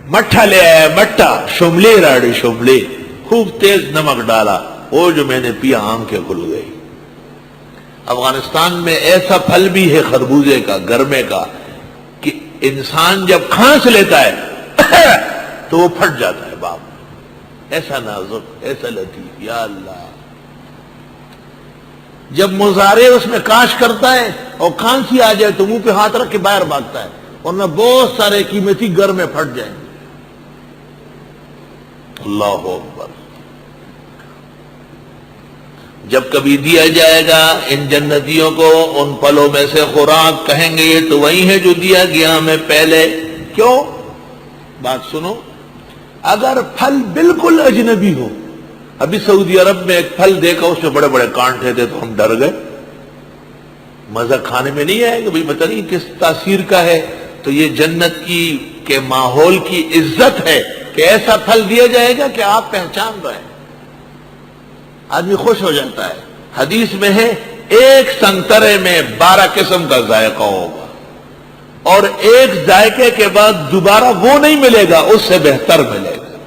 مٹھا لے آیا، مٹھا شملے راڑی شملے، خوب تیز نمک ڈالا، وہ جو میں نے پیا آنکھیں کھل گئی۔ افغانستان میں ایسا پھل بھی ہے خربوزے کا، گرمے کا، کہ انسان جب کھانس لیتا ہے تو وہ پھٹ جاتا ہے باپ، ایسا نازک، ایسا لطیف، یا اللہ۔ جب مزارع اس میں کاش کرتا ہے اور کھانسی آ جائے تو منہ پہ ہاتھ رکھ کے باہر بھاگتا ہے، ورنہ بہت سارے قیمتی گرمے پھٹ جائیں گے۔ اللہ اکبر۔ جب کبھی دیا جائے گا ان جنتیوں کو ان پھلوں میں سے خوراک، کہیں گے یہ تو وہی ہے جو دیا گیا ہمیں پہلے۔ کیوں؟ بات سنو، اگر پھل بالکل اجنبی ہو، ابھی سعودی عرب میں ایک پھل دیکھا، اس میں بڑے بڑے کانٹے تھے تو ہم ڈر گئے، مزہ کھانے میں نہیں آئے گا، بھئی پتہ نہیں کس تاثیر کا ہے۔ تو یہ جنت کی کے ماحول کی عزت ہے کہ ایسا پھل دیا جائے گا کہ آپ پہچان رہے ہیں، آدمی خوش ہو جاتا ہے۔ حدیث میں ہے ایک سنترے میں 12 قسم کا ذائقہ ہوگا، اور ایک ذائقے کے بعد دوبارہ وہ نہیں ملے گا، اس سے بہتر ملے گا،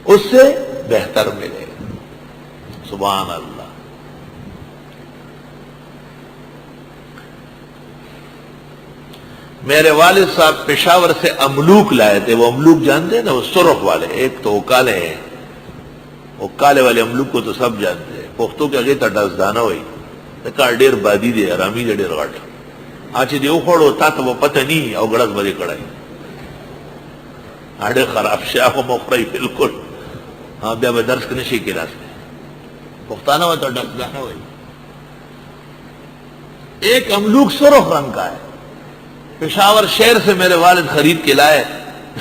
اس سے بہتر ملے گا۔ سبحان اللہ۔ میرے والد صاحب پشاور سے املوک لائے تھے، وہ املوک جانتے ہیں نا، وہ سرخ والے، ایک تو وہ کالے ہیں، وہ کالے والے املوک کو تو سب جانتے ہیں، پختو کے اگے ڈس دانا ہوئی کار ڈیر بادی دے رامی دے ڈیر غٹ آج دیو کھوڑو تا تو وہ پتہ نہیں او گڑس بڑی کڑائی آڑے خراب شاہ مخرئی بالکل ہاں بیا بے درس کنشی کی راستے پختانہ ہوا تو ڈس دانا ہوئی۔ ایک املوک سرخ رنگ کا ہے، پشاور شہر سے میرے والد خرید کے لائے۔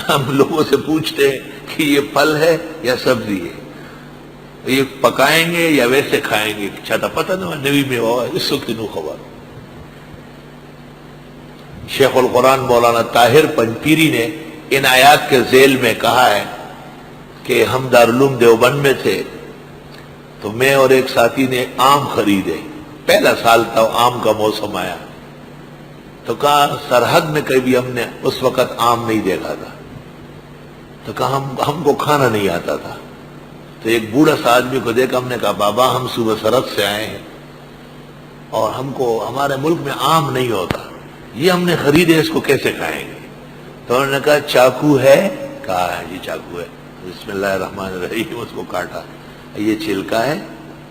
ہم لوگوں سے پوچھتے ہیں کہ یہ پھل ہے یا سبزی ہے، یہ پکائیں گے یا ویسے کھائیں گے، چھتا پتہ نہیں نبی میں ہوا اس وقت نو خبر۔ شیخ القرآن مولانا طاہر پنجپیری نے ان آیات کے ذیل میں کہا ہے کہ ہم دارالعلوم دیوبند میں تھے تو میں اور ایک ساتھی نے آم خریدے، پہلا سال تھا، آم کا موسم آیا تو کہا سرحد میں کبھی ہم نے اس وقت آم نہیں دیکھا تھا، تو کہا ہم کو کھانا نہیں آتا تھا، تو ایک بوڑھا سا آدمی کو دیکھا، ہم نے کہا بابا ہم صبح سرحد سے آئے ہیں اور ہم کو ہمارے ملک میں آم نہیں ہوتا، یہ ہم نے خریدے، اس کو کیسے کھائیں گے؟ تو انہوں نے کہا چاقو ہے؟ کہا ہے جی چاقو ہے، بسم اللہ الرحمن الرحیم، اس کو کاٹا، یہ چھلکا ہے،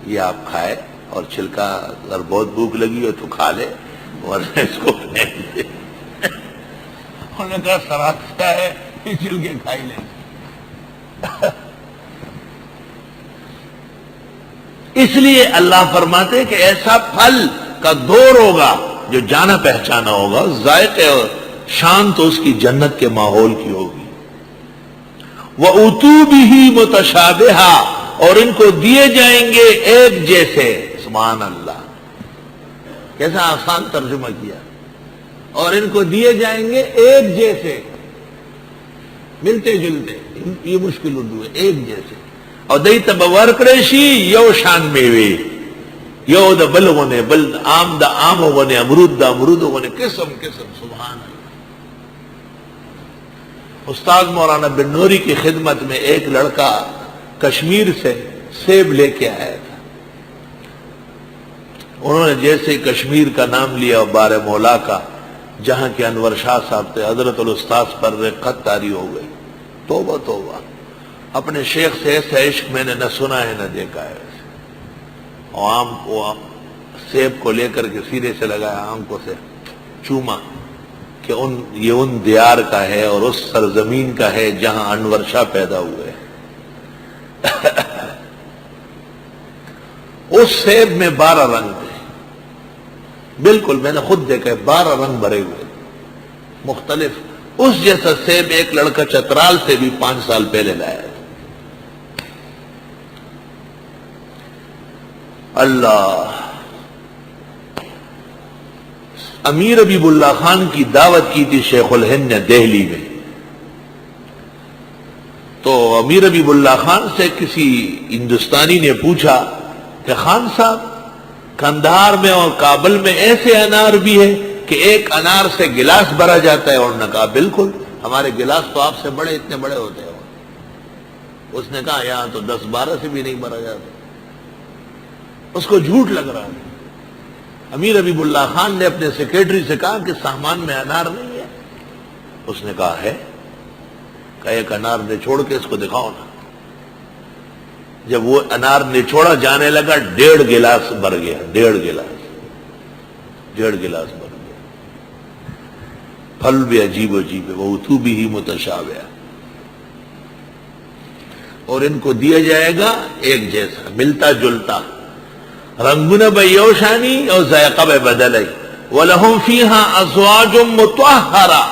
یہ آپ کھائے، اور چھلکا اگر بہت بھوک لگی ہو تو کھا لے ورنہ اس کو پھینک دے۔ انہوں نے کہا سراکھا ہے، یہ چھلکے کھائی لیں۔ اس لیے اللہ فرماتے ہیں کہ ایسا پھل کا دور ہوگا جو جانا پہچانا ہوگا، ذائقے اور شان تو اس کی جنت کے ماحول کی ہوگی۔ وَأُتُوا بِهِ مُتَشَابِهًا، اور ان کو دیے جائیں گے ایک جیسے۔ سبحان اللہ، کیسا آسان ترجمہ کیا، اور ان کو دیے جائیں گے ایک جیسے، ملتے جلتے، یہ مشکل اردو ہے، ایک جیسے۔ اور دئی تب ورکریشی یو شان میوے، یو دا بلغنے بل آم دا آم ہونے، امرود دا امرود ہونے، قسم قسم۔ سبحان اللہ۔ استاد مولانا بن نوری کی خدمت میں ایک لڑکا کشمیر سے سیب لے کے آیا تھا، انہوں نے جیسے کشمیر کا نام لیا بار مولا کا، جہاں کے انور شاہ صاحب تھے، حضرت الاستاذ پر خط طاری ہو گئی، توبہ توبہ، اپنے شیخ سے ایسا عشق میں نے نہ سنا ہے نہ دیکھا ہے۔ اور آم کو سیب کو لے کر کے سینے سے لگایا، آنکھوں سے چوما کہ یہ ان دیار کا ہے اور اس سرزمین کا ہے جہاں انور شاہ پیدا ہوئے۔ اس سیب میں 12 رنگ تھے، بالکل میں نے خود دیکھا ہے، 12 رنگ بھرے ہوئے مختلف۔ اس جیسا سیب ایک لڑکا چترال سے بھی 5 سال پہلے لایا ہے۔ اللہ، امیر حبیب اللہ خان کی دعوت کی تھی شیخ الہند نے دہلی میں، تو امیر حبیب اللہ خان سے کسی ہندوستانی نے پوچھا کہ خان صاحب کندھار میں اور کابل میں ایسے انار بھی ہے کہ ایک انار سے گلاس بھرا جاتا ہے؟ اور نے کہا بالکل، ہمارے گلاس تو آپ سے بڑے اتنے بڑے ہوتے ہیں. اس نے کہا یہاں تو 10-12 سے بھی نہیں بھرا جاتا. اس کو جھوٹ لگ رہا ہے. امیر حبیب اللہ خان نے اپنے سیکریٹری سے کہا کہ سامان میں انار نہیں ہے. اس نے کہا ہے. کہ ایک انار نچوڑ کے اس کو دکھاؤ نا. جب وہ انار نچوڑا جانے لگا 1.5 گلاس بھر گیا. 1.5 گلاس بھر گیا. پھل بھی عجیب عجیب ہے. وہ تو بھی ہی متشابہ, اور ان کو دیا جائے گا ایک جیسا ملتا جلتا. رنگن بیوشانی اور ذائقہ بے بدل. وَلَهُمْ فِيهَا أَزْوَاجٌ مُطَهَّرَةٌ,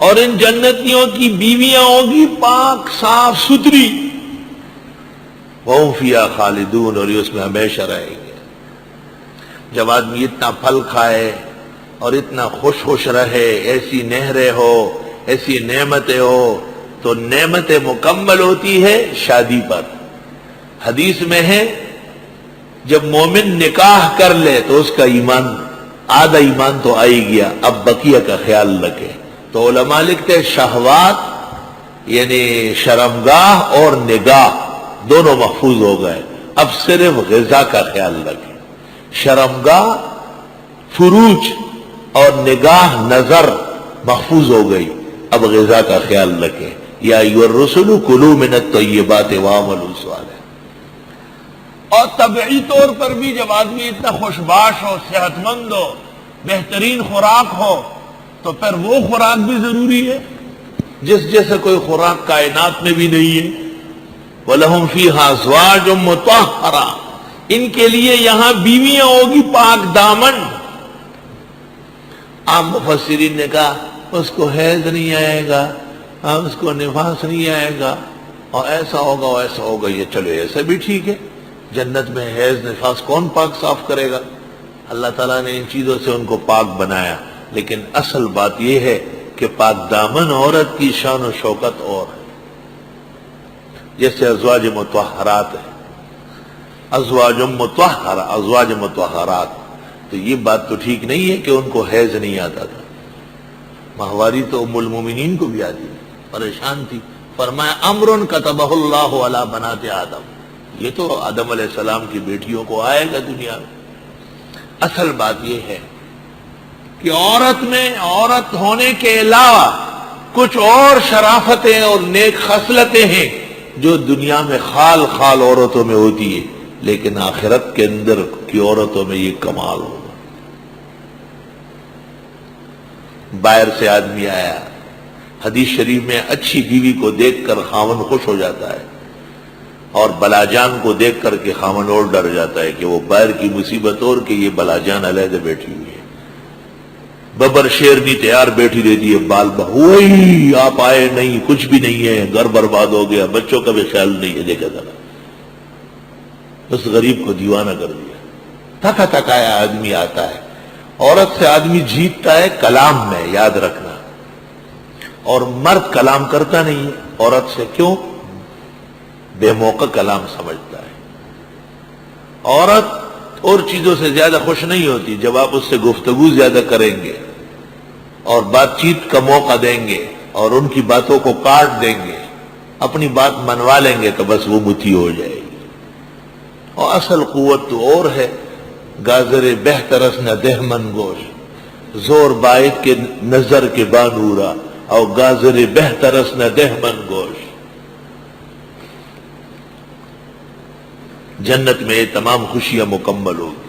اور ان جنتیوں کی بیویاں ہوگی پاک صاف ستھری. وَهُمْ فِيهَا خَالِدُونَ, اور یہ اس میں ہمیشہ رہیں گے. جب آدمی اتنا پھل کھائے اور اتنا خوش رہے, ایسی نہریں ہو, ایسی نعمتیں ہو, تو نعمت مکمل ہوتی ہے شادی پر. حدیث میں ہے جب مومن نکاح کر لے تو اس کا ایمان, آدھا ایمان تو آئی گیا, اب بقیہ کا خیال رکھے. تو علماء لکھتے شہوات یعنی شرمگاہ اور نگاہ دونوں محفوظ ہو گئے, اب صرف غذا کا خیال رکھے. شرمگاہ فروج اور نگاہ نظر محفوظ ہو گئی, اب غذا کا خیال رکھے. یا ایھا الرسل کلوا من الطیبات واعملوا صالحا. اور طبعی طور پر بھی جب آدمی اتنا خوشباش ہو, صحت مند ہو, بہترین خوراک ہو, تو پھر وہ خوراک بھی ضروری ہے جس جیسے کوئی خوراک کائنات میں بھی نہیں ہے. وَلَهُمْ فِيهَا أَزْوَاجٌ مُطَهَّرَةٌ, ان کے لیے یہاں بیویاں ہوگی پاک دامن. عام مفسرین نے کہا اس کو حیض نہیں آئے گا, اس کو نفاس نہیں آئے گا, اور ایسا ہوگا ویسا ہوگا. یہ چلو ایسا بھی ٹھیک ہے. جنت میں حیض نفاس کون پاک صاف کرے گا؟ اللہ تعالیٰ نے ان چیزوں سے ان کو پاک بنایا. لیکن اصل بات یہ ہے کہ پاک دامن عورت کی شان و شوکت اور ہے. جیسے ازواج مطہرات ہے, ازواج مطہرہ, ازواج مطہرات, تو یہ بات تو ٹھیک نہیں ہے کہ ان کو حیض نہیں آتا تھا. ماہواری تو ام المومنین کو بھی آتی, پریشان تھی. فرمایا امر کتبہ اللہ علی بنات آدم, یہ تو آدم علیہ السلام کی بیٹیوں کو آئے گا دنیا میں. اصل بات یہ ہے کہ عورت میں عورت ہونے کے علاوہ کچھ اور شرافتیں اور نیک خصلتیں ہیں جو دنیا میں خال خال عورتوں میں ہوتی ہے, لیکن آخرت کے اندر کی عورتوں میں یہ کمال ہوگا. باہر سے آدمی آیا, حدیث شریف میں اچھی بیوی کو دیکھ کر خاوند خوش ہو جاتا ہے, اور بلاجان کو دیکھ کر کے خاوند اور ڈر جاتا ہے کہ وہ باہر کی مصیبت اور کہ یہ بلاجان علیحدہ بیٹھی ہوئی ہے. ببر شیرنی تیار بیٹھی رہتی ہے, بال بہوئی آپ آئے نہیں, کچھ بھی نہیں ہے, گھر برباد ہو گیا, بچوں کا بھی خیال نہیں ہے. دیکھا ذرا, اس غریب کو دیوانہ کر دیا. تھکا تھکایا آدمی آتا ہے. عورت سے آدمی جیتتا ہے کلام میں, یاد رکھنا, اور مرد کلام کرتا نہیں ہے عورت سے. کیوں؟ بے موقع کلام سمجھتا ہے. عورت اور چیزوں سے زیادہ خوش نہیں ہوتی جب آپ اس سے گفتگو زیادہ کریں گے اور بات چیت کا موقع دیں گے اور ان کی باتوں کو کاٹ دیں گے, اپنی بات منوا لیں گے, تو بس وہ متی ہو جائے گی. اور اصل قوت تو اور ہے. گازر بہترس نہ دہمن گوش, زور باعث کے نظر کے بانورا, اور گازر بہترس نہ دہمن گوش. جنت میں یہ تمام خوشیاں مکمل ہوگی.